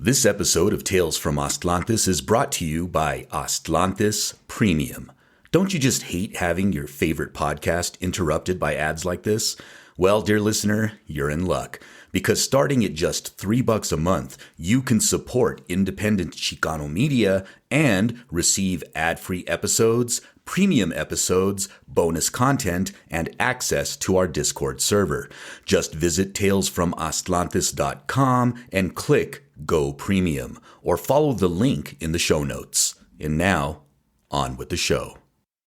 This episode of Tales from Atlantis is brought to you by Atlantis Premium. Don't you just hate having your favorite podcast interrupted by ads like this? Well, dear listener, you're in luck. Because starting at just $3 a month, you can support independent Chicano media and receive ad-free episodes, premium episodes, bonus content, and access to our Discord server. Just visit talesfromatlantis.com and click Go Premium, or follow the link in the show notes. And now, on with the show.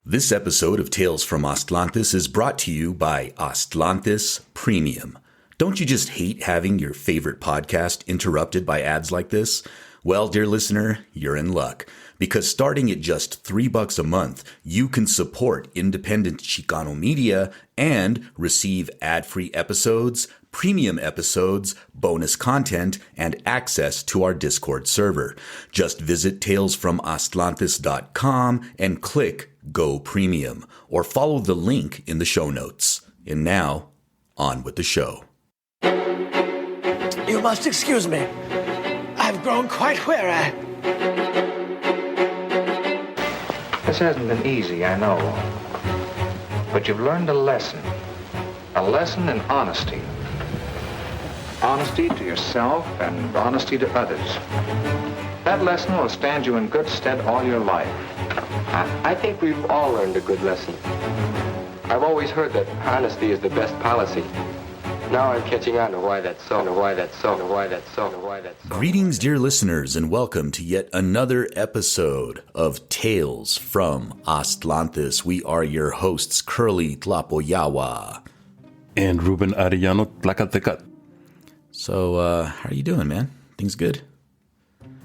This episode of Tales from Atlantis is brought to you by Atlantis Premium. Don't you just hate having your favorite podcast interrupted by ads like this? Well, dear listener, you're in luck. Because starting at just $3 a month, you can support independent Chicano media and receive ad-free episodes, premium episodes, bonus content, and access to our Discord server. Just visit talesfromatlantis.com and click Go Premium, or follow the link in the show notes. And now, on with the show. You must excuse me. I've grown quite weary. This hasn't been easy, I know. But you've learned a lesson. A lesson in honesty. Honesty to yourself and honesty to others. That lesson will stand you in good stead all your life. I think we've all learned a good lesson. I've always heard that honesty is the best policy. Now I'm catching on to why that's so, to why that's so, to why that's so, to why that's so. Greetings, dear listeners, and welcome to yet another episode of Tales from Atlantis. We are your hosts, Kurly Tlapoyawa. And Ruben Arellano Tlakatekatl. So, how are you doing, man? Things good?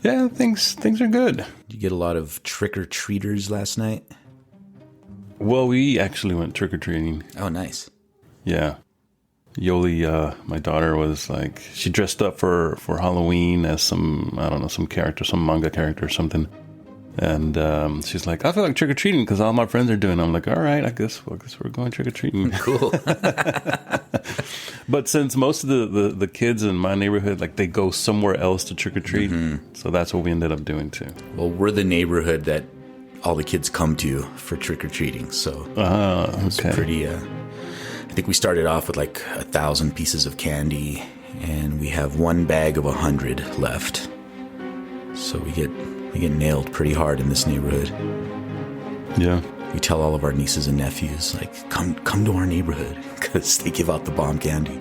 Yeah, things are good. Did you get a lot of trick-or-treaters last night? Well, we actually went trick-or-treating. Oh, nice. Yeah. Yoli, my daughter, was like, she dressed up for Halloween as some character, some manga character or something. And she's like, I feel like trick-or-treating because all my friends are doing it. I'm like, all right, I guess we're going trick-or-treating. Cool. But since most of the kids in my neighborhood, like, they go somewhere else to trick-or-treat, so that's what we ended up doing too. Well, we're the neighborhood that all the kids come to for trick-or-treating, so it was pretty... I think we started off with like 1,000 pieces of candy, and we have one bag of 100 left. So we get nailed pretty hard in this neighborhood. Yeah. We tell all of our nieces and nephews, like, come to our neighborhood, because they give out the bomb candy.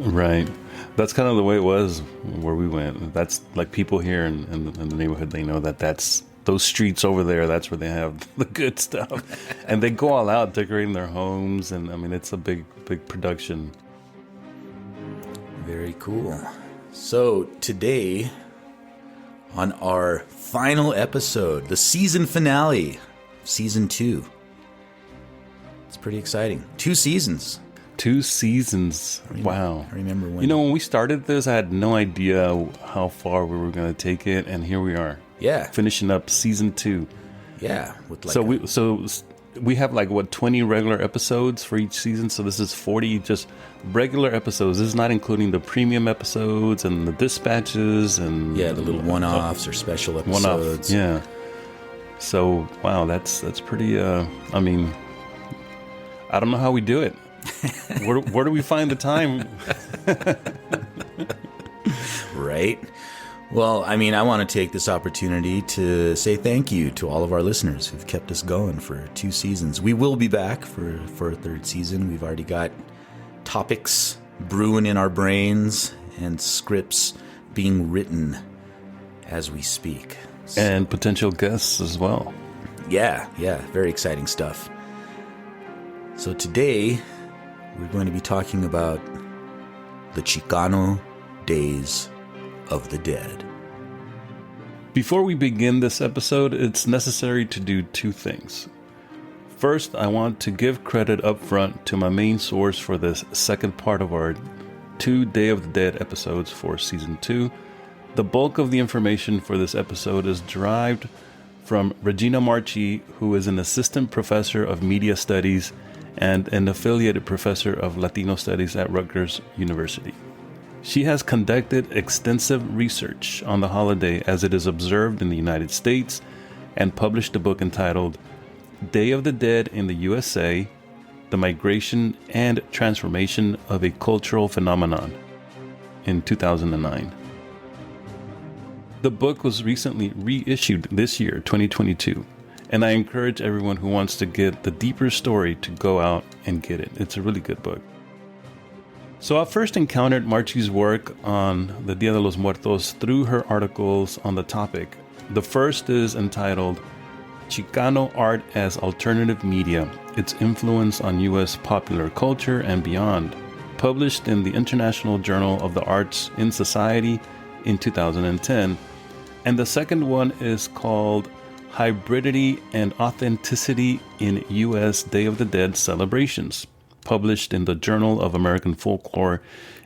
Right. That's kind of the way it was where we went. That's like people here in the neighborhood, they know that's those streets over there, that's where they have the good stuff. And they go all out decorating their homes. And I mean, it's a big production. Very cool. So today, on our final episode, the season finale, season 2. It's pretty exciting. 2 seasons. 2 seasons. Wow. I remember when. You know, when we started this, I had no idea how far we were going to take it. And here we are. Yeah. Finishing up season 2. Yeah. With like so we have like, 20 regular episodes for each season. So this is 40 just regular episodes. This is not including the premium episodes and the dispatches and... Yeah, the little one-offs or special episodes. One-off, yeah. So, wow, that's pretty... I mean, I don't know how we do it. Where do we find the time? Right? Well, I mean, I want to take this opportunity to say thank you to all of our listeners who've kept us going for 2 seasons. We will be back for a 3rd season. We've already got topics brewing in our brains and scripts being written as we speak. So, and potential guests as well. Yeah, very exciting stuff. So today, we're going to be talking about the Chicano Days of the Dead. Before we begin this episode, it's necessary to do 2 things. First, I want to give credit up front to my main source for this second part of our 2 Day of the Dead episodes for Season 2. The bulk of the information for this episode is derived from Regina Marchi, who is an assistant professor of media studies and an affiliated professor of Latino studies at Rutgers University. She has conducted extensive research on the holiday as it is observed in the United States and published a book entitled Day of the Dead in the USA, The Migration and Transformation of a Cultural Phenomenon in 2009. The book was recently reissued this year, 2022, and I encourage everyone who wants to get the deeper story to go out and get it. It's a really good book. So I first encountered Marchi's work on the Dia de los Muertos through her articles on the topic. The first is entitled Chicano Art as Alternative Media, Its Influence on U.S. Popular Culture and Beyond, published in the International Journal of the Arts in Society in 2010. And the second one is called Hybridity and Authenticity in U.S. Day of the Dead Celebrations, published in the Journal of American Folklore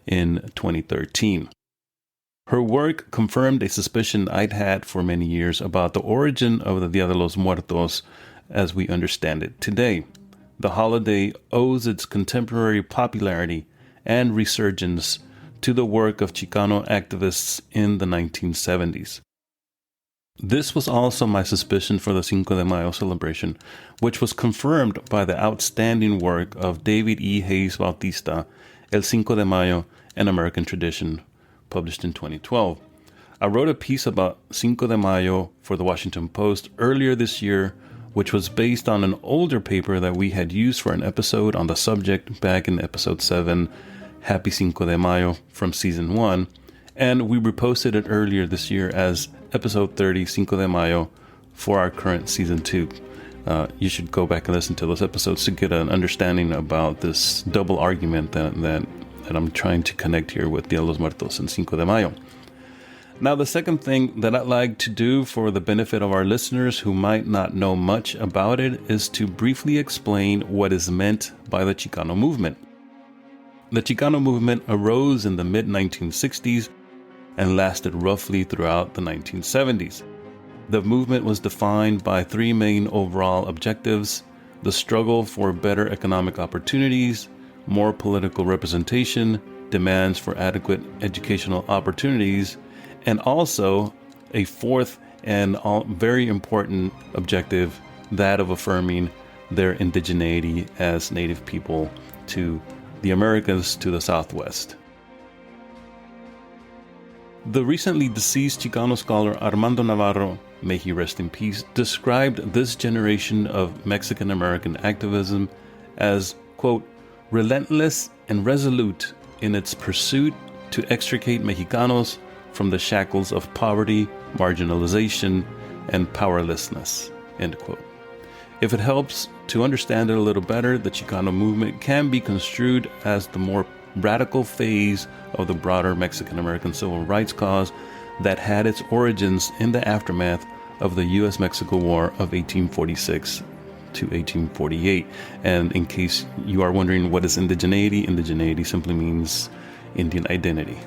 in 2013. Her work confirmed a suspicion I'd had for many years about the origin of the Dia de los Muertos as we understand it today. The holiday owes its contemporary popularity and resurgence to the work of Chicano activists in the 1970s. This was also my suspicion for the Cinco de Mayo celebration, which was confirmed by the outstanding work of David E. Hayes Bautista, El Cinco de Mayo, An American Tradition, published in 2012. I wrote a piece about Cinco de Mayo for the Washington Post earlier this year, which was based on an older paper that we had used for an episode on the subject back in episode 7, Happy Cinco de Mayo, from season 1, and we reposted it earlier this year as episode 30, Cinco de Mayo, for our current season 2. You should go back and listen to those episodes to get an understanding about this double argument that I'm trying to connect here with Dia de los Muertos and Cinco de Mayo. Now, the second thing that I'd like to do for the benefit of our listeners who might not know much about it is to briefly explain what is meant by the Chicano movement. The Chicano movement arose in the mid-1960s and lasted roughly throughout the 1970s. The movement was defined by three main overall objectives: the struggle for better economic opportunities, more political representation, demands for adequate educational opportunities, and also a fourth and very important objective, that of affirming their indigeneity as native people to the Americas, to the Southwest. The recently deceased Chicano scholar Armando Navarro, may he rest in peace, described this generation of Mexican-American activism as, quote, relentless and resolute in its pursuit to extricate Mexicanos from the shackles of poverty, marginalization, and powerlessness, end quote. If it helps to understand it a little better, the Chicano movement can be construed as the more radical phase of the broader Mexican-American civil rights cause that had its origins in the aftermath of the U.S.-Mexico War of 1846 to 1848. And in case you are wondering what is indigeneity, indigeneity simply means Indian identity.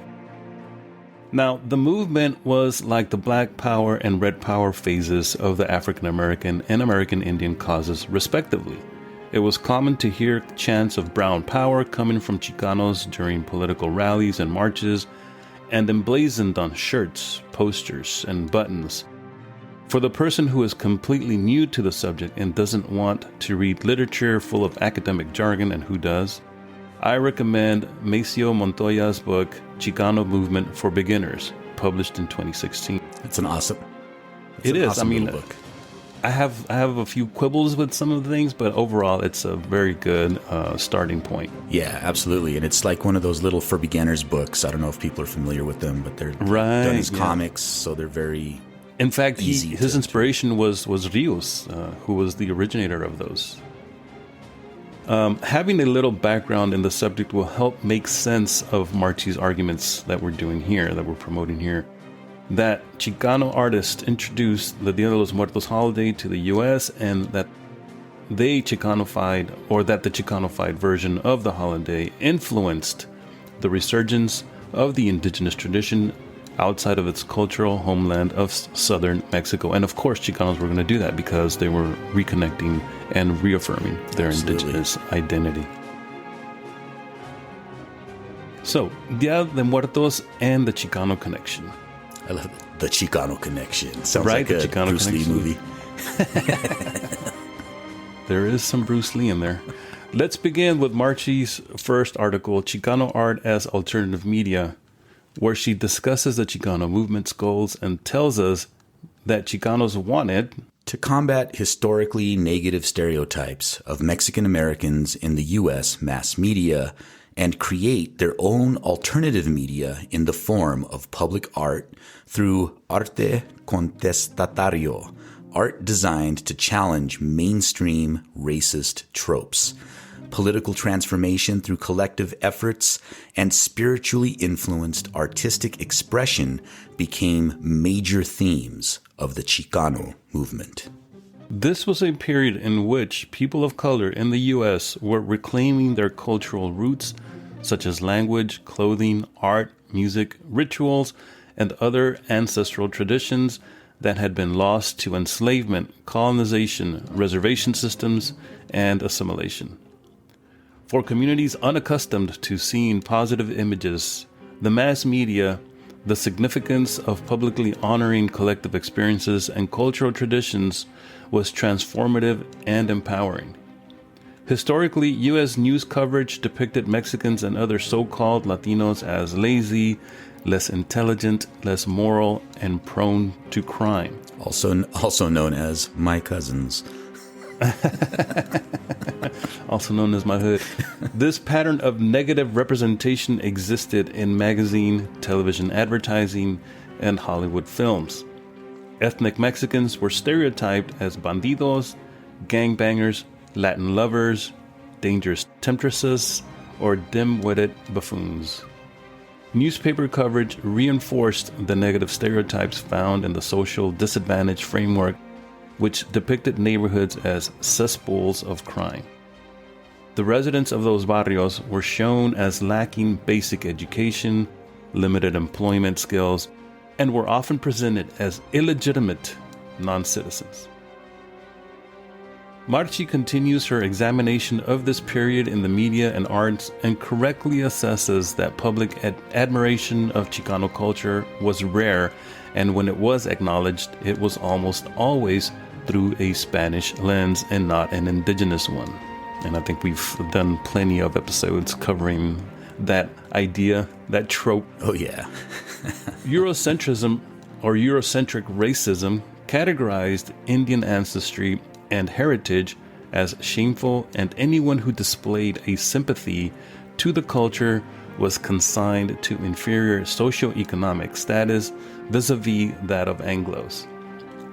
Now, the movement was like the Black Power and Red Power phases of the African-American and American Indian causes, respectively. It was common to hear chants of brown power coming from Chicanos during political rallies and marches, and emblazoned on shirts, posters, and buttons. For the person who is completely new to the subject and doesn't want to read literature full of academic jargon, and who does, I recommend Maceo Montoya's book, Chicano Movement for Beginners, published in 2016. It's an awesome book. I have a few quibbles with some of the things, but overall, it's a very good starting point. Yeah, absolutely. And it's like one of those little for beginners books. I don't know if people are familiar with them, but they're done as comics, so they're very In fact, easy. His inspiration was Rios, who was the originator of those. Having a little background in the subject will help make sense of Marchi's arguments that we're doing here, that we're promoting here. That Chicano artists introduced the Dia de los Muertos holiday to the U.S. and that the Chicanified version of the holiday influenced the resurgence of the indigenous tradition outside of its cultural homeland of southern Mexico. And of course, Chicanos were going to do that because they were reconnecting and reaffirming their indigenous identity. So, Dia de Muertos and the Chicano connection. I love it. The Chicano connection. Sounds Right, like the a Chicano Bruce Lee connection. movie. There is some Bruce Lee in there. Let's begin with Marchi's first article, Chicano Art as Alternative Media, where she discusses the Chicano movement's goals and tells us that Chicanos wanted to combat historically negative stereotypes of Mexican Americans in the U.S. mass media and create their own alternative media in the form of public art through arte contestatario, art designed to challenge mainstream racist tropes, political transformation through collective efforts, and spiritually influenced artistic expression became major themes of the Chicano movement. This was a period in which people of color in the U.S. were reclaiming their cultural roots, such as language, clothing, art, music, rituals, and other ancestral traditions that had been lost to enslavement, colonization, reservation systems, and assimilation. For communities unaccustomed to seeing positive images, the mass media, the significance of publicly honoring collective experiences and cultural traditions was transformative and empowering. Historically, U.S. news coverage depicted Mexicans and other so-called Latinos as lazy, less intelligent, less moral, and prone to crime. Also known as my cousins. Also known as my hood. This pattern of negative representation existed in magazine, television advertising, and Hollywood films. Ethnic Mexicans were stereotyped as bandidos, gangbangers, Latin lovers, dangerous temptresses, or dim-witted buffoons. Newspaper coverage reinforced the negative stereotypes found in the social disadvantage framework, which depicted neighborhoods as cesspools of crime. The residents of those barrios were shown as lacking basic education, limited employment skills, and were often presented as illegitimate non-citizens. Marchi continues her examination of this period in the media and arts and correctly assesses that public admiration of Chicano culture was rare, and when it was acknowledged, it was almost always through a Spanish lens and not an indigenous one. And I think we've done plenty of episodes covering that idea, that trope. Oh, yeah. Eurocentrism or Eurocentric racism categorized Indian ancestry and heritage as shameful, and anyone who displayed a sympathy to the culture was consigned to inferior socioeconomic status vis-a-vis that of Anglos.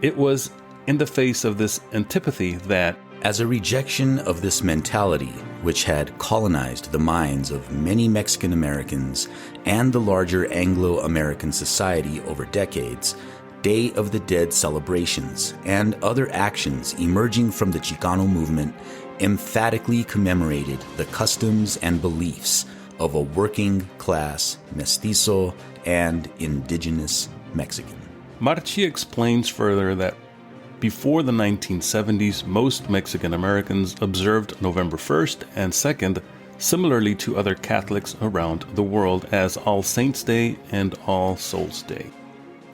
It was in the face of this antipathy that, as a rejection of this mentality, which had colonized the minds of many Mexican Americans and the larger Anglo-American society over decades, Day of the Dead celebrations and other actions emerging from the Chicano movement emphatically commemorated the customs and beliefs of a working-class mestizo and indigenous Mexican. Marchi explains further that before the 1970s, most Mexican Americans observed November 1st and 2nd, similarly to other Catholics around the world, as All Saints' Day and All Souls' Day.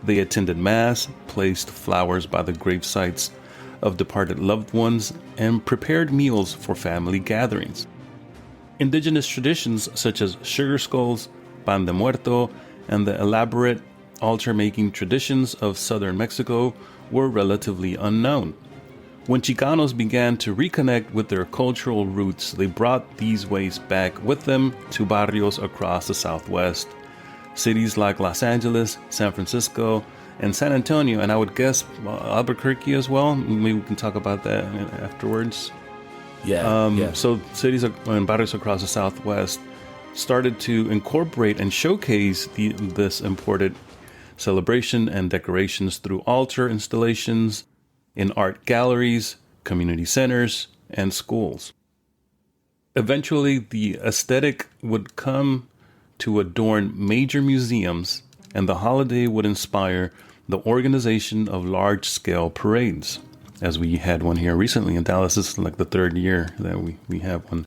They attended Mass, placed flowers by the grave sites of departed loved ones, and prepared meals for family gatherings. Indigenous traditions such as sugar skulls, pan de muerto, and the elaborate altar-making traditions of southern Mexico were relatively unknown. When Chicanos began to reconnect with their cultural roots, they brought these ways back with them to barrios across the Southwest. Cities like Los Angeles, San Francisco, and San Antonio, and I would guess Albuquerque as well. Maybe we can talk about that afterwards. Yeah. So cities and barrios across the Southwest started to incorporate and showcase this imported celebration and decorations through altar installations, in art galleries, community centers, and schools. Eventually, the aesthetic would come to adorn major museums, and the holiday would inspire the organization of large-scale parades, as we had one here recently in Dallas. This is like the third year that we have one.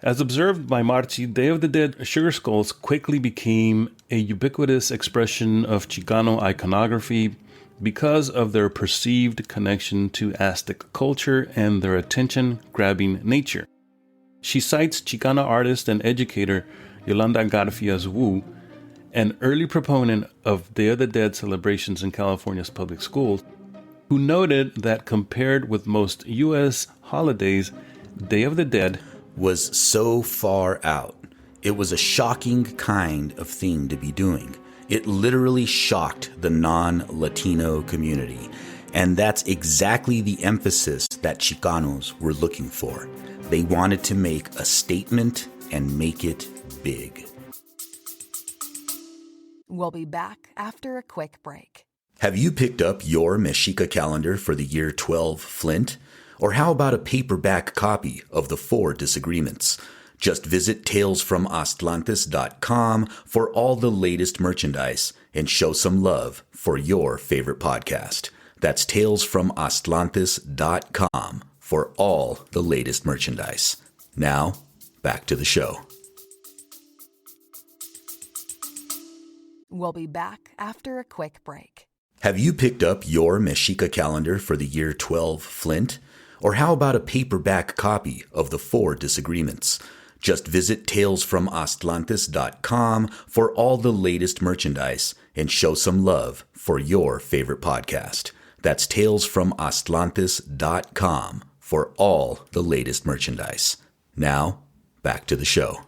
As observed by Marchi, Day of the Dead sugar skulls quickly became a ubiquitous expression of Chicano iconography because of their perceived connection to Aztec culture and their attention-grabbing nature. She cites Chicana artist and educator Yolanda Garfias Wu, an early proponent of Day of the Dead celebrations in California's public schools, who noted that compared with most U.S. holidays, Day of the Dead was so far out. It was a shocking kind of thing to be doing. It literally shocked the non-Latino community. And that's exactly the emphasis that Chicanos were looking for. They wanted to make a statement and make it big. We'll be back after a quick break. Have you picked up your Mexica calendar for the year 12 Flint? Or how about a paperback copy of The Four Disagreements? Just visit talesfromatlantis.com for all the latest merchandise and show some love for your favorite podcast. That's talesfromatlantis.com for all the latest merchandise. Now, back to the show. We'll be back after a quick break. Have you picked up your Mexica calendar for the year 12 Flint? Or how about a paperback copy of The Four Disagreements? Just visit talesfromatlantis.com for all the latest merchandise and show some love for your favorite podcast. That's talesfromatlantis.com for all the latest merchandise. Now, back to the show.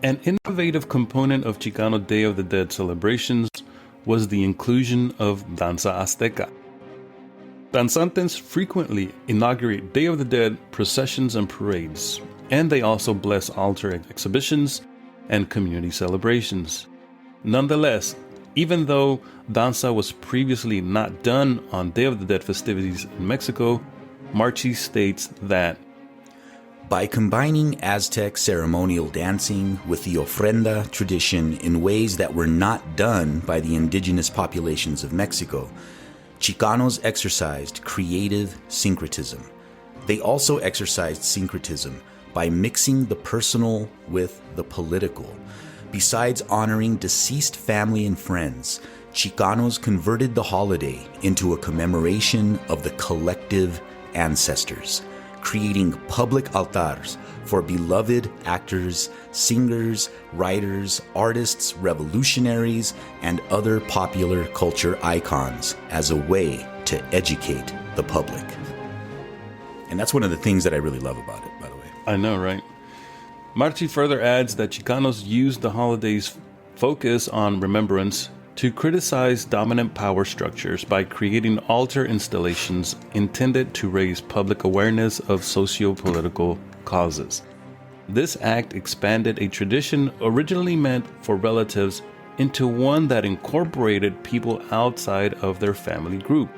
An innovative component of Chicano Day of the Dead celebrations was the inclusion of Danza Azteca. Danzantes frequently inaugurate Day of the Dead processions and parades, and they also bless altar exhibitions and community celebrations. Nonetheless, even though danza was previously not done on Day of the Dead festivities in Mexico, Marchi states that by combining Aztec ceremonial dancing with the ofrenda tradition in ways that were not done by the indigenous populations of Mexico, Chicanos exercised creative syncretism. They also exercised syncretism by mixing the personal with the political. Besides honoring deceased family and friends, Chicanos converted the holiday into a commemoration of the collective ancestors, creating public altars for beloved actors, singers, writers, artists, revolutionaries, and other popular culture icons as a way to educate the public. And that's one of the things that I really love about it, by the way. I know, right? Marchi further adds that Chicanos used the holiday's focus on remembrance to criticize dominant power structures by creating altar installations intended to raise public awareness of socio-political causes. This act expanded a tradition originally meant for relatives into one that incorporated people outside of their family group.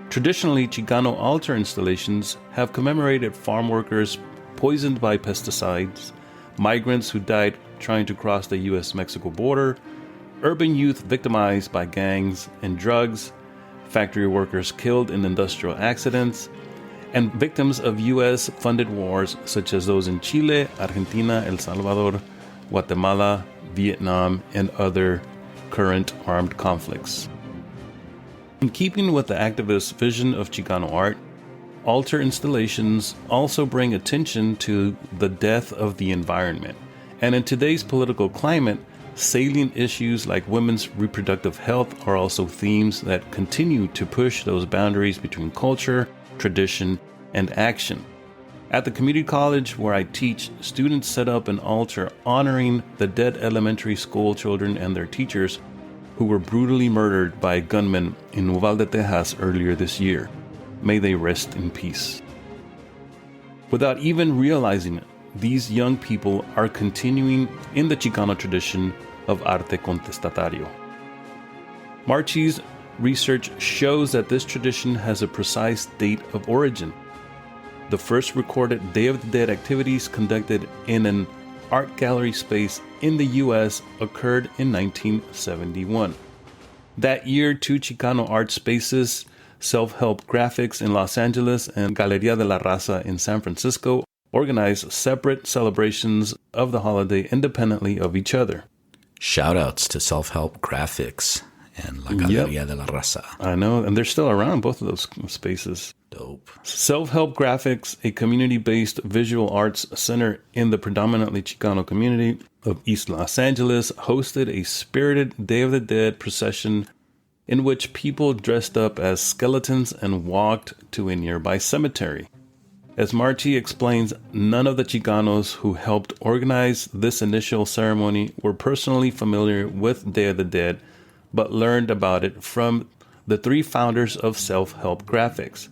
Traditionally, Chicano altar installations have commemorated farm workers poisoned by pesticides, migrants who died trying to cross the U.S.-Mexico border, urban youth victimized by gangs and drugs, factory workers killed in industrial accidents, and victims of U.S.-funded wars such as those in Chile, Argentina, El Salvador, Guatemala, Vietnam, and other current armed conflicts. In keeping with the activist vision of Chicano art, altar installations also bring attention to the death of the environment. And in today's political climate, salient issues like women's reproductive health are also themes that continue to push those boundaries between culture, tradition, and action. At the community college where I teach, students set up an altar honoring the dead elementary school children and their teachers who were brutally murdered by gunmen in Uvalde, Texas earlier this year. May they rest in peace. Without even realizing it, these young people are continuing in the Chicano tradition of arte contestatario. Marchi's research shows that this tradition has a precise date of origin. The first recorded Day of the Dead activities conducted in an art gallery space in the U.S. occurred in 1971. That year, 2 Chicano art spaces, Self-Help Graphics in Los Angeles and Galeria de la Raza in San Francisco, organized separate celebrations of the holiday independently of each other. Shout-outs to Self-Help Graphics and La Galeria de la Raza. I know, and they're still around, both of those spaces. Dope. Self-Help Graphics, a community-based visual arts center in the predominantly Chicano community of East Los Angeles, hosted a spirited Day of the Dead procession in which people dressed up as skeletons and walked to a nearby cemetery. As Marchi explains, none of the Chicanos who helped organize this initial ceremony were personally familiar with Day of the Dead, but learned about it from the 3 founders of Self-Help Graphics.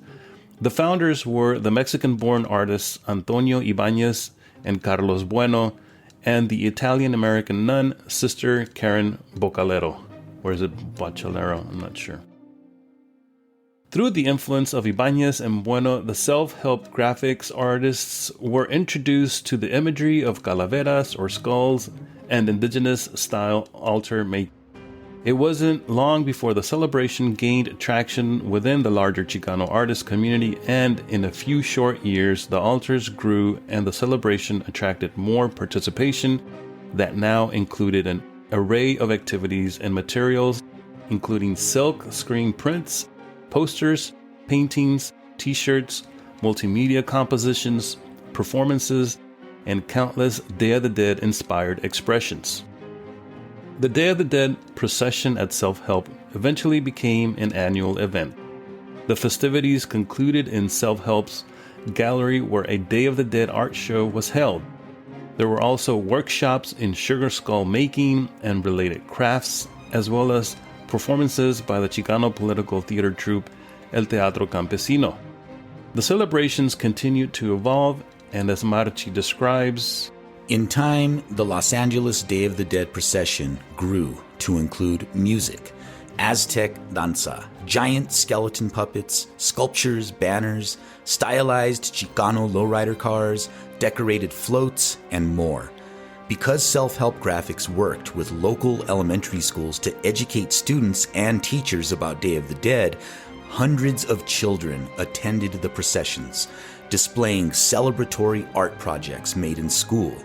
The founders were the Mexican-born artists Antonio Ibanez and Carlos Bueno, and the Italian-American nun, Sister Karen Bocalero. Or is it Bocalero? I'm not sure. Through the influence of Ibanez and Bueno, the self-help graphics artists were introduced to the imagery of calaveras or skulls and indigenous-style altar making. It wasn't long before the celebration gained traction within the larger Chicano artist community, and in a few short years, the altars grew and the celebration attracted more participation that now included an array of activities and materials, including silk screen prints, posters, paintings, t-shirts, multimedia compositions, performances, and countless Day of the Dead inspired expressions. The Day of the Dead procession at Self-Help eventually became an annual event. The festivities concluded in Self-Help's gallery where a Day of the Dead art show was held. There were also workshops in sugar skull making and related crafts, as well as performances by the Chicano political theater troupe El Teatro Campesino. The celebrations continued to evolve, and as Marchi describes, in time, the Los Angeles Day of the Dead procession grew to include music, Aztec danza, giant skeleton puppets, sculptures, banners, stylized Chicano lowrider cars, decorated floats, and more. Because Self-Help Graphics worked with local elementary schools to educate students and teachers about Day of the Dead, hundreds of children attended the processions, displaying celebratory art projects made in school.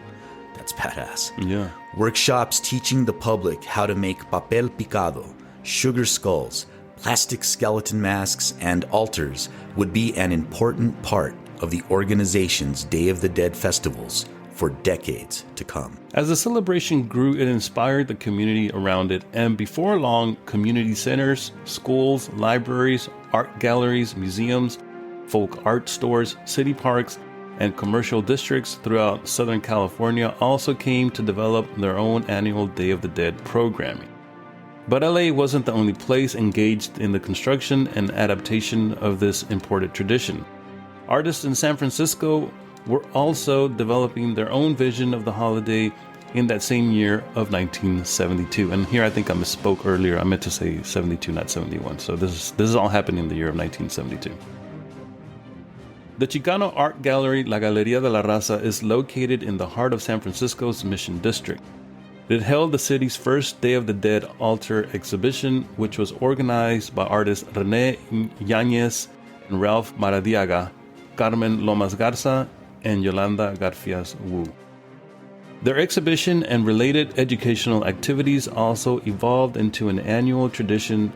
That's badass. Yeah. Workshops teaching the public how to make papel picado, sugar skulls, plastic skeleton masks, and altars would be an important part of the organization's Day of the Dead festivals for decades to come. As the celebration grew, it inspired the community around it, and before long, community centers, schools, libraries, art galleries, museums, folk art stores, city parks, and commercial districts throughout Southern California also came to develop their own annual Day of the Dead programming. But LA wasn't the only place engaged in the construction and adaptation of this imported tradition. Artists in San Francisco were also developing their own vision of the holiday in that same year of 1972. And here I think I misspoke earlier. I meant to say 72, not 71. So this is all happening in the year of 1972. The Chicano art gallery La Galeria de la Raza is located in the heart of San Francisco's Mission District. It held the city's first Day of the Dead altar exhibition, which was organized by artists René Yáñez and Ralph Maradiaga, Carmen Lomas Garza, and Yolanda Garfias Wu. Their exhibition and related educational activities also evolved into an annual tradition,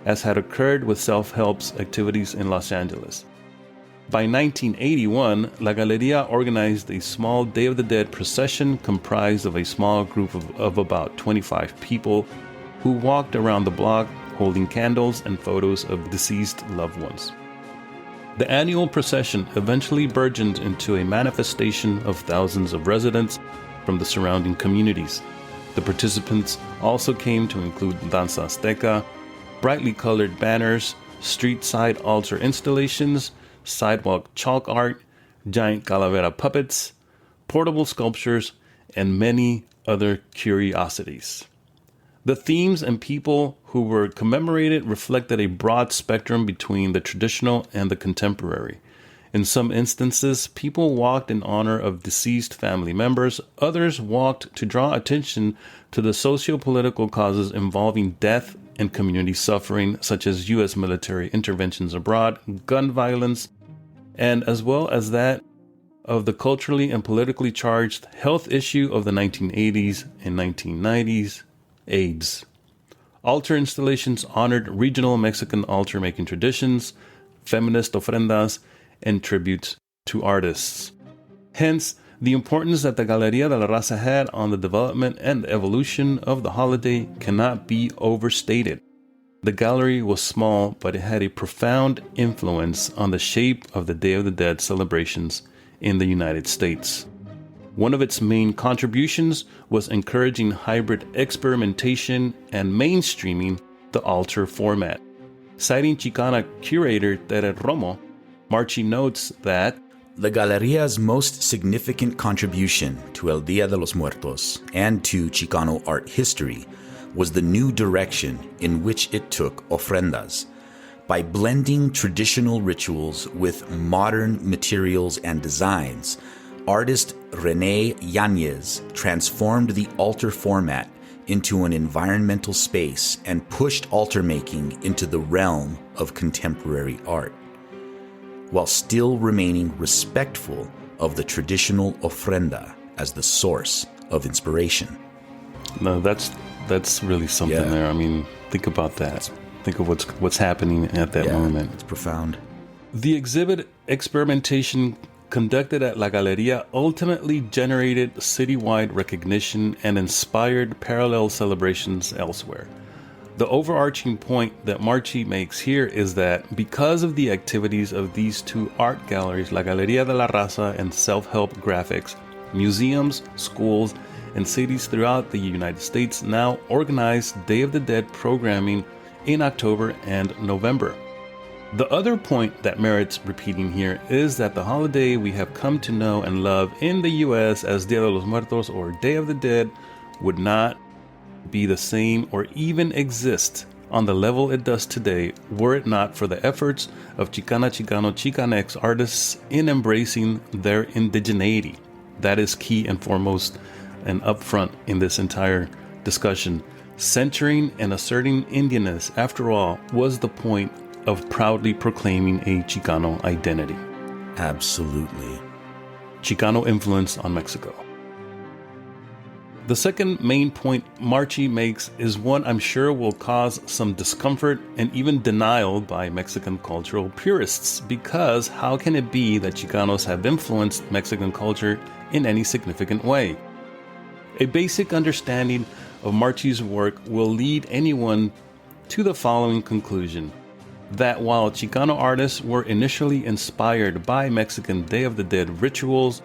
as had occurred with Self-Help's activities in Los Angeles. By 1981, La Galeria organized a small Day of the Dead procession comprised of a small group of about 25 people who walked around the block holding candles and photos of deceased loved ones. The annual procession eventually burgeoned into a manifestation of thousands of residents from the surrounding communities. The participants also came to include danza azteca, brightly colored banners, street-side altar installations, sidewalk chalk art, giant calavera puppets, portable sculptures, and many other curiosities. The themes and people who were commemorated reflected a broad spectrum between the traditional and the contemporary. In some instances, people walked in honor of deceased family members. Others walked to draw attention to the socio-political causes involving death and community suffering, such as U.S. military interventions abroad, gun violence, and as well as that of the culturally and politically charged health issue of the 1980s and 1990s, AIDS. Altar installations honored regional Mexican altar-making traditions, feminist ofrendas, and tributes to artists. Hence, the importance that the Galeria de la Raza had on the development and evolution of the holiday cannot be overstated. The gallery was small, but it had a profound influence on the shape of the Day of the Dead celebrations in the United States. One of its main contributions was encouraging hybrid experimentation and mainstreaming the altar format. Citing Chicana curator Tere Romo, Marchi notes that the Galeria's most significant contribution to El Día de los Muertos and to Chicano art history was the new direction in which it took ofrendas. By blending traditional rituals with modern materials and designs, artist René Yáñez transformed the altar format into an environmental space and pushed altar making into the realm of contemporary art, while still remaining respectful of the traditional ofrenda as the source of inspiration. No, that's really something there. I mean, think about that. Think of what's happening at that moment. It's profound. The exhibit experimentation conducted at La Galeria ultimately generated citywide recognition and inspired parallel celebrations elsewhere. The overarching point that Marchi makes here is that because of the activities of these two art galleries, La Galeria de la Raza and Self-Help Graphics, museums, schools, and cities throughout the United States now organize Day of the Dead programming in October and November. The other point that merits repeating here is that the holiday we have come to know and love in the US as Dia de los Muertos or Day of the Dead would not be the same or even exist on the level it does today were it not for the efforts of Chicana, Chicano, Chicanx artists in embracing their indigeneity. That is key and foremost and upfront in this entire discussion. Centering and asserting Indianness, after all, was the point of proudly proclaiming a Chicano identity. Absolutely. Chicano influence on Mexico. The second main point Marchi makes is one I'm sure will cause some discomfort and even denial by Mexican cultural purists, because how can it be that Chicanos have influenced Mexican culture in any significant way? A basic understanding of Marchi's work will lead anyone to the following conclusion: that while Chicano artists were initially inspired by Mexican Day of the Dead rituals,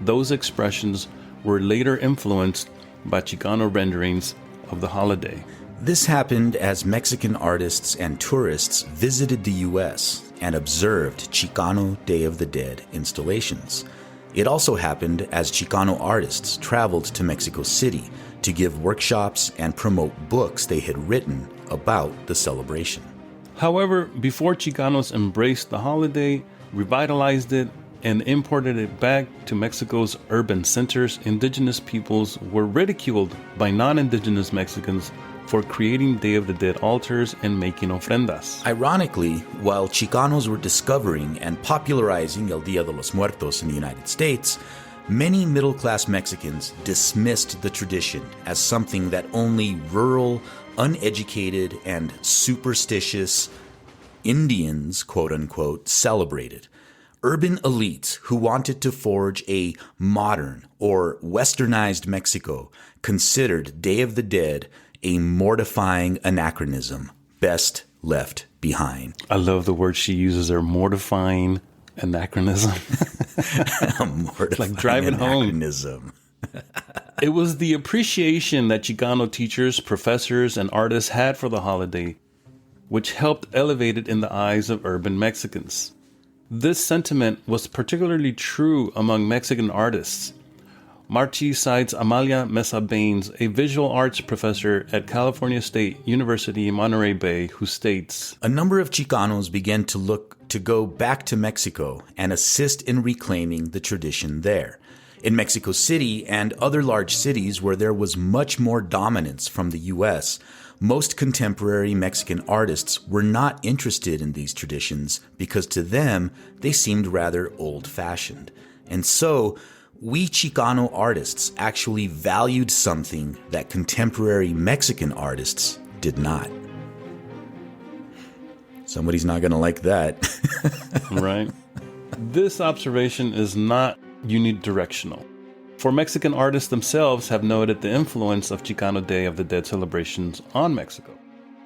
those expressions were later influenced by Chicano renderings of the holiday. This happened as Mexican artists and tourists visited the U.S. and observed Chicano Day of the Dead installations. It also happened as Chicano artists traveled to Mexico City to give workshops and promote books they had written about the celebration. However, before Chicanos embraced the holiday, revitalized it, and imported it back to Mexico's urban centers, indigenous peoples were ridiculed by non-indigenous Mexicans for creating Day of the Dead altars and making ofrendas. Ironically, while Chicanos were discovering and popularizing El Día de los Muertos in the United States, many middle-class Mexicans dismissed the tradition as something that only rural, uneducated, and superstitious Indians, quote-unquote, celebrated. Urban elites who wanted to forge a modern or westernized Mexico considered Day of the Dead a mortifying anachronism best left behind. I love the word she uses there, mortifying anachronism. Mortifying like driving anachronism. It was the appreciation that Chicano teachers, professors, and artists had for the holiday, which helped elevate it in the eyes of urban Mexicans. This sentiment was particularly true among Mexican artists. Marchi cites Amalia Mesa Baines, a visual arts professor at California State University in Monterey Bay, who states, "A number of Chicanos began to go back to Mexico and assist in reclaiming the tradition there. In Mexico City and other large cities where there was much more dominance from the U.S., most contemporary Mexican artists were not interested in these traditions because to them, they seemed rather old-fashioned. And so, we Chicano artists actually valued something that contemporary Mexican artists did not. Somebody's not going to like that. Right. This observation is not unidirectional. For Mexican artists themselves have noted the influence of Chicano Day of the Dead celebrations on Mexico.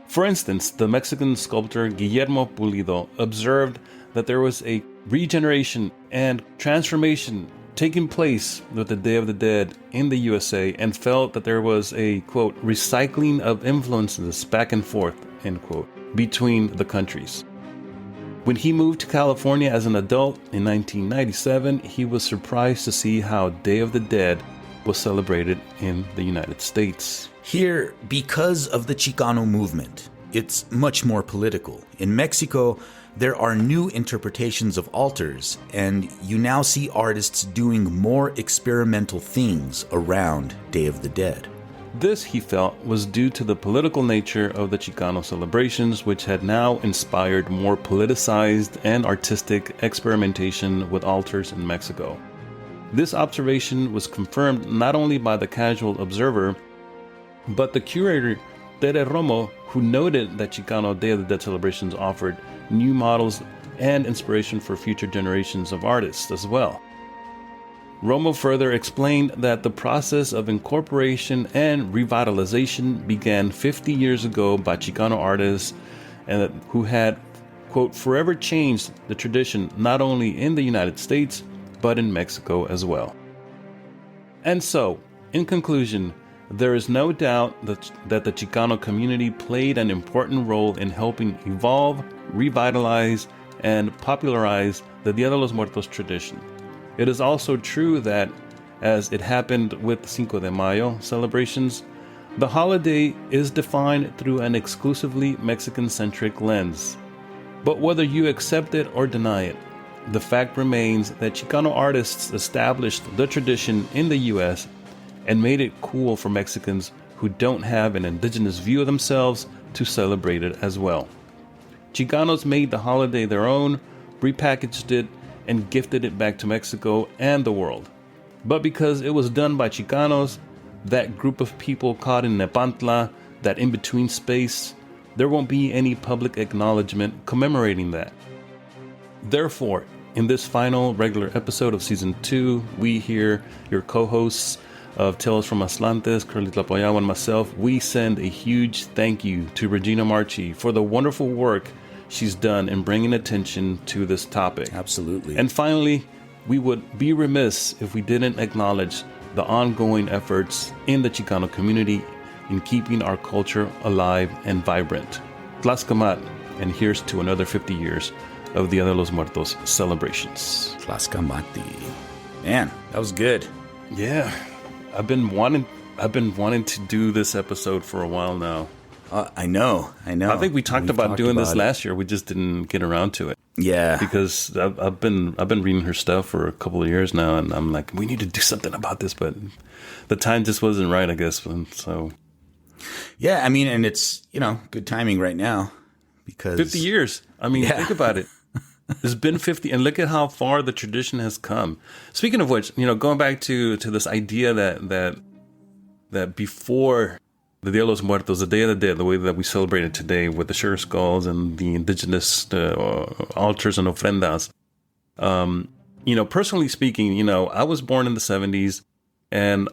For instance, the Mexican sculptor Guillermo Pulido observed that there was a regeneration and transformation taking place with the Day of the Dead in the USA and felt that there was a, quote, recycling of influences back and forth, end quote, between the countries. When he moved to California as an adult in 1997, he was surprised to see how Day of the Dead was celebrated in the United States. Here, because of the Chicano movement, it's much more political. In Mexico, there are new interpretations of altars, and you now see artists doing more experimental things around Day of the Dead. This, he felt, was due to the political nature of the Chicano celebrations, which had now inspired more politicized and artistic experimentation with altars in Mexico. This observation was confirmed not only by the casual observer, but the curator Tere Romo, who noted that Chicano Day of the Dead celebrations offered new models and inspiration for future generations of artists as well. Romo further explained that the process of incorporation and revitalization began 50 years ago by Chicano artists and who had, quote, forever changed the tradition not only in the United States, but in Mexico as well. And so, in conclusion, there is no doubt that the Chicano community played an important role in helping evolve, revitalize, and popularize the Dia de los Muertos tradition. It is also true that, as it happened with Cinco de Mayo celebrations, the holiday is defined through an exclusively Mexican-centric lens. But whether you accept it or deny it, the fact remains that Chicano artists established the tradition in the U.S. and made it cool for Mexicans who don't have an indigenous view of themselves to celebrate it as well. Chicanos made the holiday their own, repackaged it, and gifted it back to Mexico and the world. But because it was done by Chicanos, that group of people caught in Nepantla, that in-between space, there won't be any public acknowledgement commemorating that. Therefore, in this final regular episode of Season 2, we here, your co-hosts of Tales from Atlantis, Kurly Tlapoyawa, and myself, we send a huge thank you to Regina Marchi for the wonderful work she's done in bringing attention to this topic. Absolutely. And finally, we would be remiss if we didn't acknowledge the ongoing efforts in the Chicano community in keeping our culture alive and vibrant. Tlaxcamat, and here's to another 50 years of Dia de los Muertos celebrations. Tlaxcamati. Man, that was good. Yeah, I've been wanting to do this episode for a while now. I know. I think we talked about doing this last year. We just didn't get around to it. Yeah, because I've been reading her stuff for a couple of years now, and I'm like, we need to do something about this, but the time just wasn't right, I guess. And so, yeah, I mean, and it's good timing right now because 50 years. I mean, think about it. It's been 50, and look at how far the tradition has come. Speaking of which, going back to this idea that before the Dia de los Muertos, the Day of the Dead, the way that we celebrate it today with the sugar skulls and the indigenous altars and ofrendas. Personally speaking, I was born in the 70s, and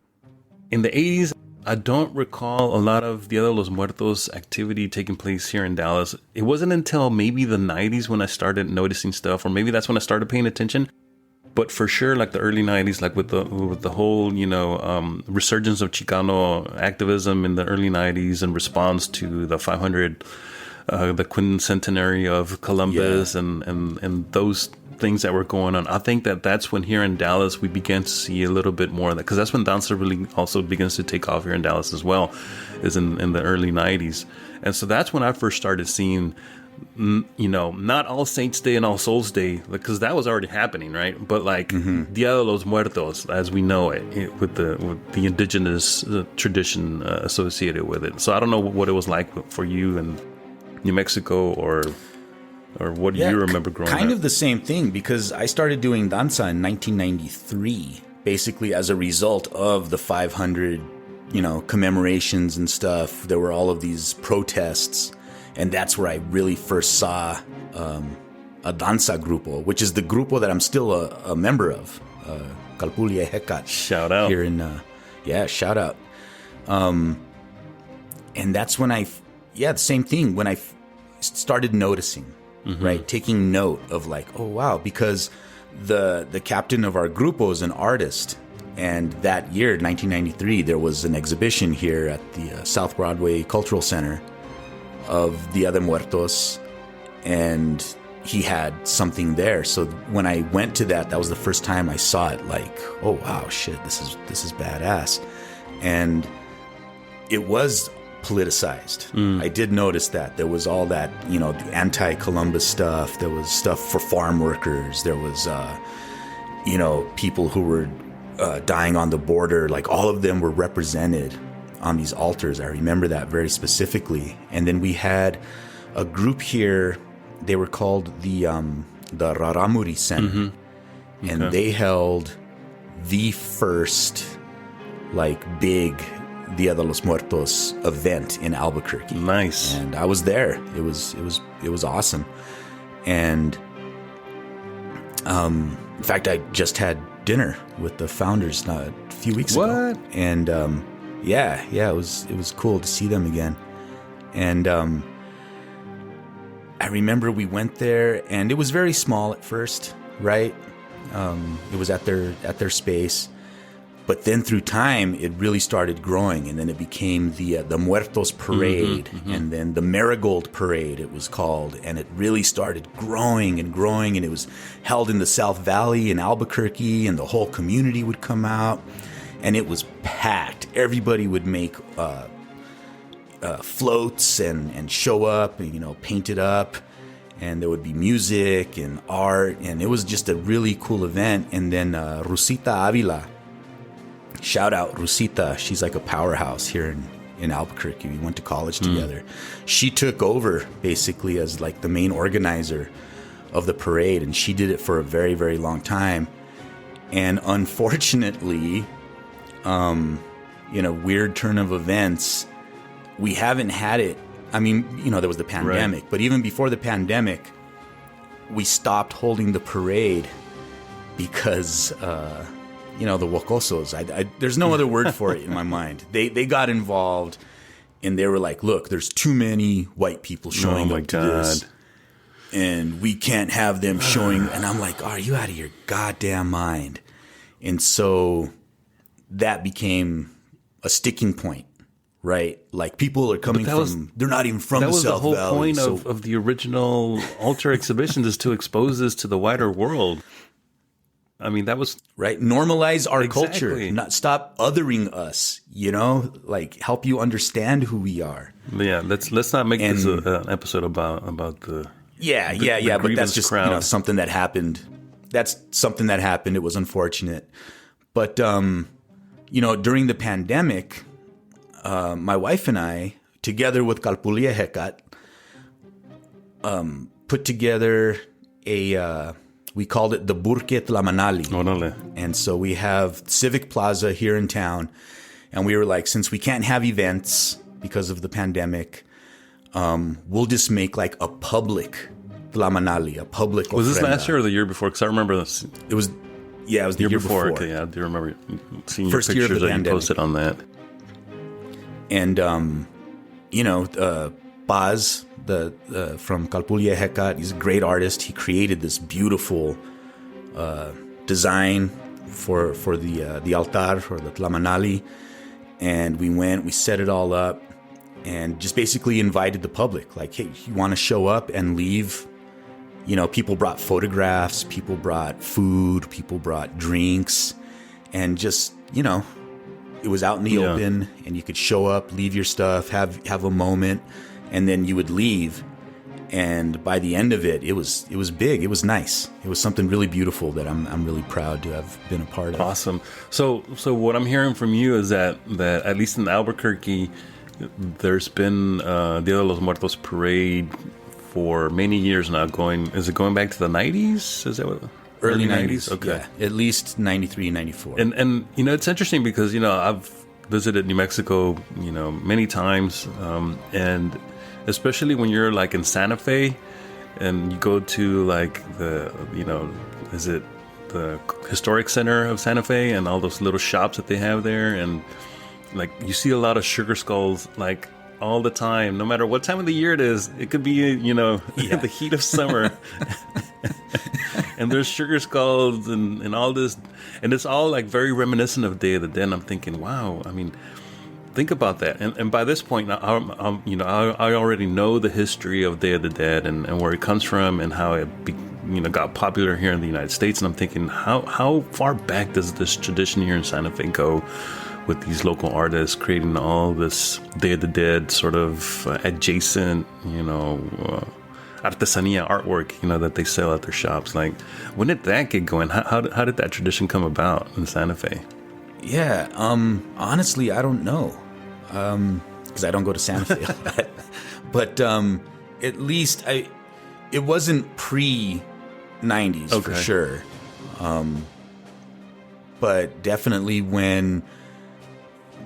in the 80s, I don't recall a lot of Dia de los Muertos activity taking place here in Dallas. It wasn't until maybe the 90s when I started noticing stuff, or maybe that's when I started paying attention. But for sure, like the early 90s, like with the whole, resurgence of Chicano activism in the early 90s in response to the 500, the quincentenary of Columbus and those things that were going on. I think that's when here in Dallas we began to see a little bit more of that, because that's when danza really also begins to take off here in Dallas as well, is in the early 90s. And so that's when I first started seeing not All Saints Day and All Souls Day, because that was already happening, right? But like Dia de los Muertos, as we know it with the indigenous tradition associated with it. So I don't know what it was like for you in New Mexico, or what do you remember growing up? Kind of the same thing, because I started doing danza in 1993, basically as a result of the 500, commemorations and stuff. There were all of these protests, and that's where I really first saw a danza grupo, which is the grupo that I'm still a member of, Kurly Tlapoyawa. Shout out. Here in, shout out. And that's when the same thing, when I started noticing, right? Taking note of like, oh, wow, because the captain of our grupo is an artist. And that year, 1993, there was an exhibition here at the South Broadway Cultural Center of Dia de Muertos, and he had something there. So when I went to that was the first time I saw it, like, oh, wow, shit, this is badass. And it was politicized. I did notice that there was all that, the anti-Columbus stuff. There was stuff for farm workers. There was, people who were dying on the border. Like, all of them were represented on these altars. I remember that very specifically. And then we had a group here. They were called the Raramuri Center, and they held the first big Dia de los Muertos event in Albuquerque. Nice. And I was there. It was awesome. And in fact, I just had dinner with the founders a few weeks ago. And it was cool to see them again. And I remember we went there, and it was very small at first, right? It was at their space. But then through time, it really started growing, and then it became the Muertos Parade, and then the Marigold Parade, it was called, and it really started growing, and it was held in the South Valley in Albuquerque, and the whole community would come out, and it was packed. Everybody would make floats and show up, and, paint it up, and there would be music and art, and it was just a really cool event. And then Rosita Avila, shout out Rosita. She's like a powerhouse here in Albuquerque. We went to college together. She took over basically as like the main organizer of the parade, and she did it for a very, very long time. And unfortunately, weird turn of events, we haven't had it. I mean, there was the pandemic, but even before the pandemic, we stopped holding the parade because the Wocosos. There's no other word for it in my mind. They got involved, and they were like, look, there's too many white people showing up to this, and we can't have them showing. And I'm like, are you out of your goddamn mind? And so that became a sticking point, right? Like, people are coming they're not even from the South Valley. That was the whole point of the original altar exhibitions, is to expose this to the wider world. I mean, that was... Right. Normalize our culture. Not stop othering us, help you understand who we are. Yeah, let's not make this an episode about the... But that's just, something that happened. That's something that happened. It was unfortunate. But, during the pandemic, my wife and I, together with Kurly Tlapoyawa, put together we called it the Burke Tlamanali. And so we have Civic Plaza here in town. And we were like, since we can't have events because of the pandemic, we'll just make like a public Tlamanali, a public Was ofrenda. this last year or the year before? Because I remember this. It was the year before. Okay, I do remember seeing First your year of pictures the that you pandemic. posted on that. And, Baz, from Kurly Tlapoyawa, he's a great artist. He created this beautiful design for the altar, or the Tlamanali. And we set it all up, and just basically invited the public. Like, hey, you want to show up and leave? People brought photographs, people brought food, people brought drinks, and just, it was out in the open, and you could show up, leave your stuff, have a moment, and then you would leave. And by the end of it, it was big. It was nice. It was something really beautiful that I'm really proud to have been a part of. Awesome. So what I'm hearing from you is that at least in Albuquerque, there's been Dia de los Muertos parade for many years now. Is it going back to the 90s? Is that what? Early 90s. Okay. Yeah, at least 93, 94. And it's interesting because, I've visited New Mexico, many times. And especially when you're like in Santa Fe and you go to like is it the historic center of Santa Fe and all those little shops that they have there, and like you see a lot of sugar skulls like all the time, no matter what time of the year it is. It could be the heat of summer and there's sugar skulls and all this, and it's all like very reminiscent of Day of the Dead. And I'm thinking, wow, I mean, think about that. And by this point, I already know the history of Day of the Dead and where it comes from and how it got popular here in the United States. And I'm thinking, how far back does this tradition here in Santa Fe go, with these local artists creating all this Day of the Dead sort of adjacent, artesanía artwork, that they sell at their shops? Like, when did that get going? How did that tradition come about in Santa Fe? Yeah, honestly, I don't know, because I don't go to Santa Fe a lot. But at least it wasn't pre-90s for sure. But definitely when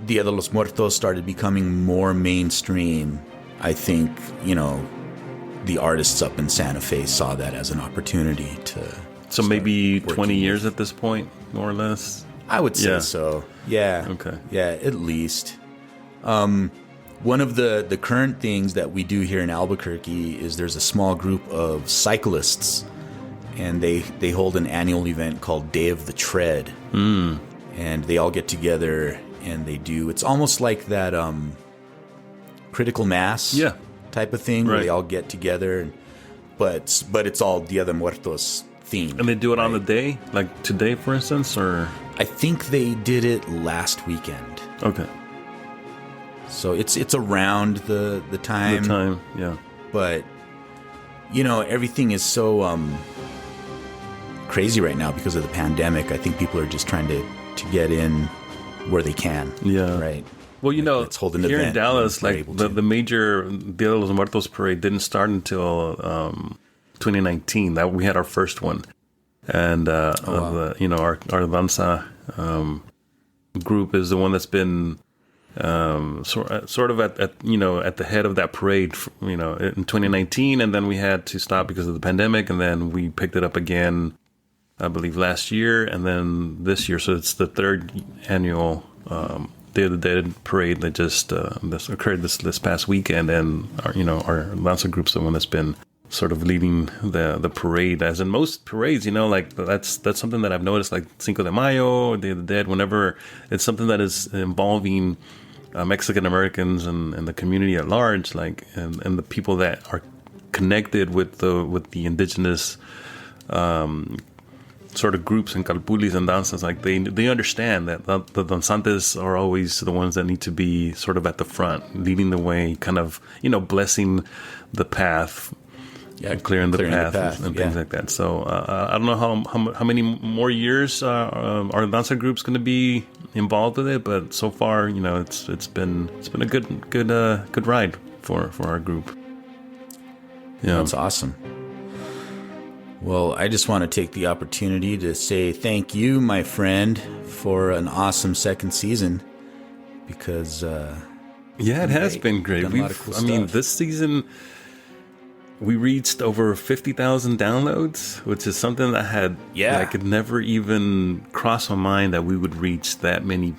Dia de los Muertos started becoming more mainstream, I think, the artists up in Santa Fe saw that as an opportunity to. So maybe 20 years at this point, more or less? I would say so. Yeah. Okay. Yeah, at least. One of the current things that we do here in Albuquerque is there's a small group of cyclists, and they hold an annual event called Day of the Tread. And they all get together and they do, it's almost like that critical mass type of thing, where they all get together, but it's all Dia de Muertos themed. And they do it on the day, like today, for instance, or? I think they did it last weekend. Okay. So it's around the time. The time, yeah. But, everything is so crazy right now because of the pandemic. I think people are just trying to get in where they can. Yeah. Right. Well, let's hold an here event in Dallas, like the major Dia de los Muertos parade didn't start until 2019. That we had our first one, and our danza group is the one that's been sort of at the head of that parade, in 2019, and then we had to stop because of the pandemic, and then we picked it up again, I believe, last year, and then this year. So it's the third annual Day of the Dead parade that just this occurred this past weekend, and our danza group's the one that's been sort of leading the parade. As in most parades, like that's something that I've noticed, like Cinco de Mayo, Day of the Dead, whenever it's something that is involving Mexican Americans and the community at large, like and the people that are connected with the indigenous sort of groups and calpulis and danzas, like they understand that the danzantes are always the ones that need to be sort of at the front, leading the way, kind of blessing the path. Yeah, clearing the path and things like that. So I don't know how many more years our danza group's going to be involved with it, but so far, it's been a good ride for our group. Yeah, that's awesome. Well, I just want to take the opportunity to say thank you, my friend, for an awesome second season, because it has been great. This season we reached over 50,000 downloads, which is something that had never even crossed my mind that we would reach that many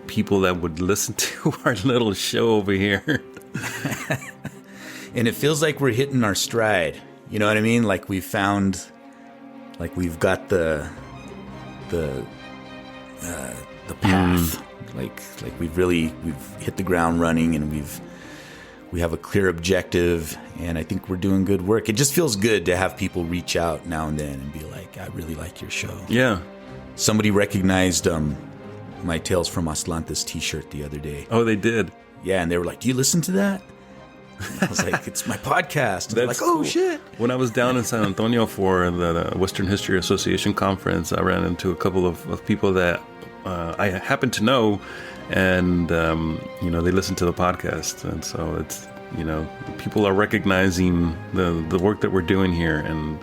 people that would listen to our little show over here. And it feels like we're hitting our stride. You know what I mean? Like we've got the path. Like we've hit the ground running, and we have a clear objective, and I think we're doing good work. It just feels good to have people reach out now and then and be like, I really like your show. Yeah. Somebody recognized my Tales from Atlantis t-shirt the other day. Oh, they did? Yeah, and they were like, do you listen to that? I was like, it's my podcast. And they're like, That's oh, cool. shit. When I was down in San Antonio for the Western History Association conference, I ran into a couple of people that I happen to know, and they listen to the podcast, and so it's people are recognizing the work that we're doing here, and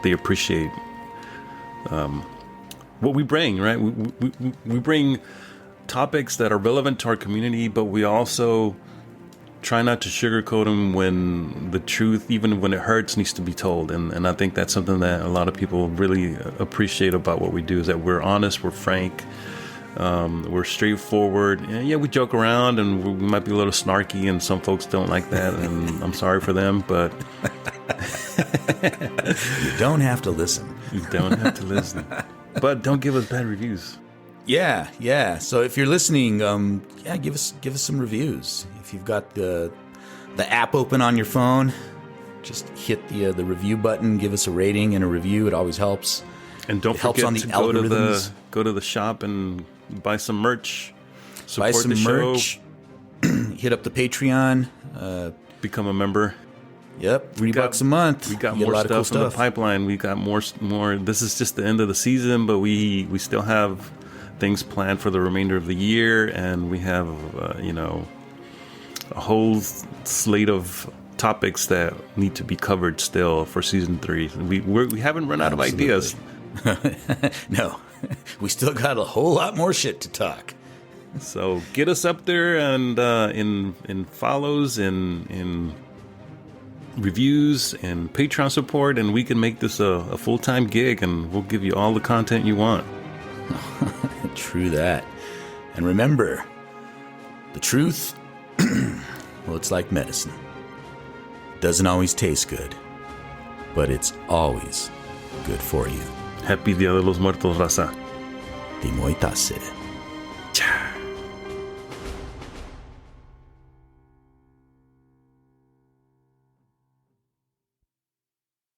they appreciate what we bring. Right, we bring topics that are relevant to our community, but we also try not to sugarcoat them when the truth, even when it hurts, needs to be told. And I think that's something that a lot of people really appreciate about what we do, is that we're honest, we're frank, we're straightforward. Yeah, we joke around and we might be a little snarky, and some folks don't like that, and I'm sorry for them, but you don't have to listen. You don't have to listen. But don't give us bad reviews. Yeah. So if you're listening, give us some reviews. If you've got the app open on your phone, just hit the review button. Give us a rating and a review. It always helps. And don't forget to go to the shop and buy some merch. Support the show. Hit up the Patreon. Become a member. Yep, $3 a month. We got more stuff in the pipeline. We got more. This is just the end of the season, but we still have things planned for the remainder of the year, and we have a whole slate of topics that need to be covered still for season 3. We haven't run out of ideas. No, we still got a whole lot more shit to talk. So get us up there, and in follows, in reviews, and Patreon support, and we can make this a full-time gig, and we'll give you all the content you want. True that. And remember, the truth, well, it's like medicine. It doesn't always taste good, but it's always good for you. Happy Dia de los Muertos, raza. Timoitase.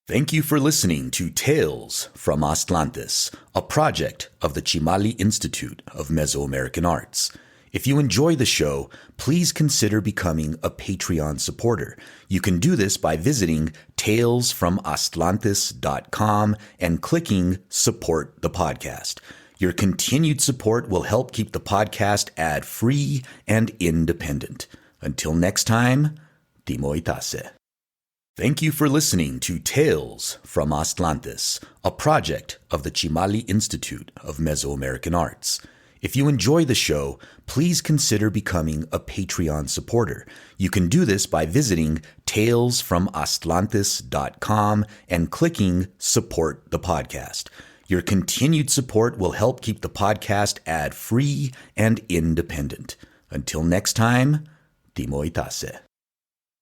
Thank you for listening to Tales from Aztlantis, a project of the Chimali Institute of Mesoamerican Arts. If you enjoy the show, please consider becoming a Patreon supporter. You can do this by visiting talesfromaztlantis.com and clicking Support the Podcast. Your continued support will help keep the podcast ad-free and independent. Until next time, Timoitase. Thank you for listening to Tales from Aztlantis, a project of the Chimali Institute of Mesoamerican Arts. If you enjoy the show, please consider becoming a Patreon supporter. You can do this by visiting talesfromaztlantis.com and clicking Support the Podcast. Your continued support will help keep the podcast ad-free and independent. Until next time, Timoitase.